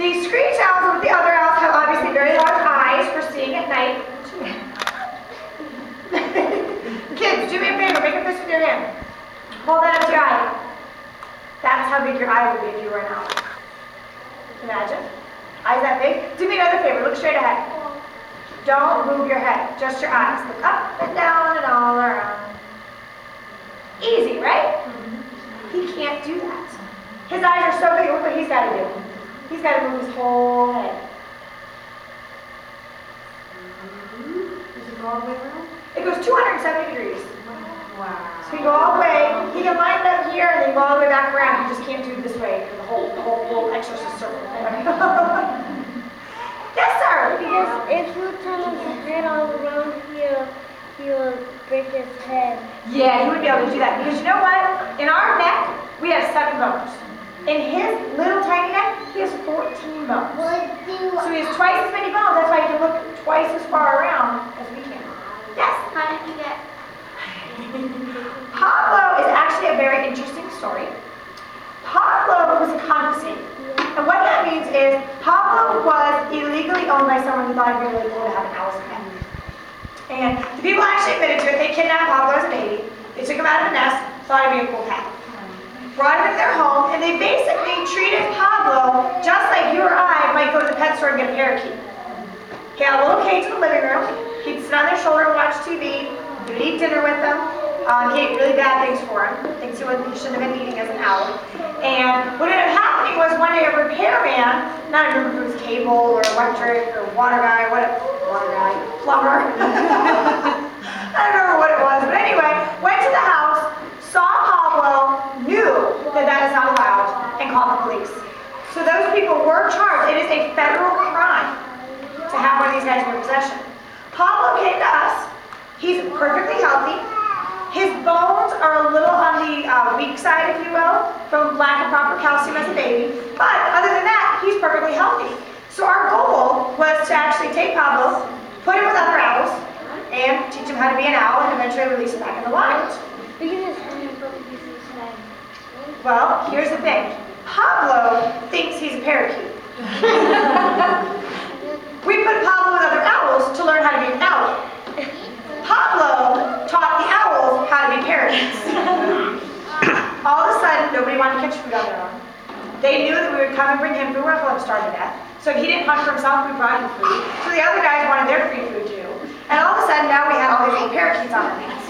The screech owls with the other owls have obviously very large eyes for seeing at night. Kids, do me a favor, make a fist with your hand. Hold that up to your eye. That's how big your eye would be if you were an owl. Imagine. Eyes that big. Do me another favor, look straight ahead. Don't move your head, just your eyes. Look up and down and all around. Easy, right? He can't do that. His eyes are so big, look what he's got to do. He's got to move his whole head. Does it go all the way around? It goes 270 degrees. Wow. So he can go all the way. He can line it up here and then go all the way back around. He just can't do it this way. The whole exorcist circle. Yes, sir. Because if you turn his head all around here, he will break his head. Yeah, he would be able to do that. Because you know what? In our neck, we have 7 bones. In his little tiny neck, he has 14 bones. So he has twice as many bones. That's why he can look twice as far around as we can. Yes? How did you get? Pablo is actually a very interesting story. Pablo was a confiscate. And what that means is Pablo was illegally owned by someone who thought it'd be really cool to have an owl's pet. And the people actually admitted to it. They kidnapped Pablo as a baby. They took him out of the nest, thought it'd be a cool pet. Brought him into their home, and they basically treated Pablo just like you or I might go to the pet store and get a parakeet. He had a little cage in the living room. He'd sit on their shoulder and watch TV. He'd eat dinner with them. He ate really bad things for him, things he shouldn't have been eating as an owl. And what ended up happening was one day a repairman, not remember if it was cable or electric or water guy, plumber. I don't remember what it was, but anyway, went to the house, saw Pablo, knew that that is not allowed, and called the police. So those people were charged. It is a federal crime to have one of these guys in your possession. Pablo came to us. He's perfectly healthy. His bones are a little on the weak side, if you will, from lack of proper calcium as a baby. But other than that, he's perfectly healthy. So our goal was to actually take Pablo, put him with other owls, and teach him how to be an owl, and eventually release him back in the wild. Well, here's the thing. Pablo thinks he's a parakeet. We put Pablo with other owls to learn how to be an owl. Pablo taught the owls how to be parakeets. All of a sudden, nobody wanted to catch food on their own. They knew that we would come and bring him food. We're not going to starve to death. So if he didn't hunt for himself, we brought him food. So the other guys wanted their free food too. And all of a sudden, now we had all these little parakeets on our hands.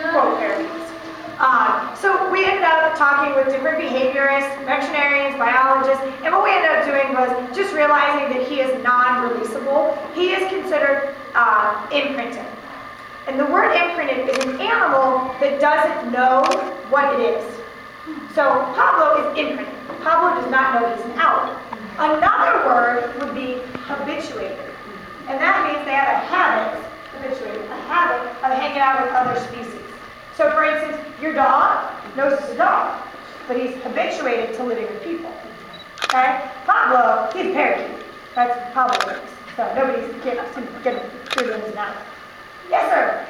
Quote parakeets. So we ended up talking with different behaviorists, veterinarians, biologists, and what we ended up doing was just realizing that he is non-releasable. He is considered imprinted. And the word imprinted is an animal that doesn't know what it is. So Pablo is imprinted. Pablo does not know he's an owl. Another word would be habituated. And that means they have a habit, habituated, a habit of hanging out with other species. So for instance, your dog knows it's a dog, but he's habituated to living with people. Okay? Pablo, he's a parakeet. That's Pablo thinks. So nobody's getting through him now. Yes, sir?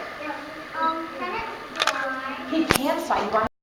Can it fly? He can fly. You want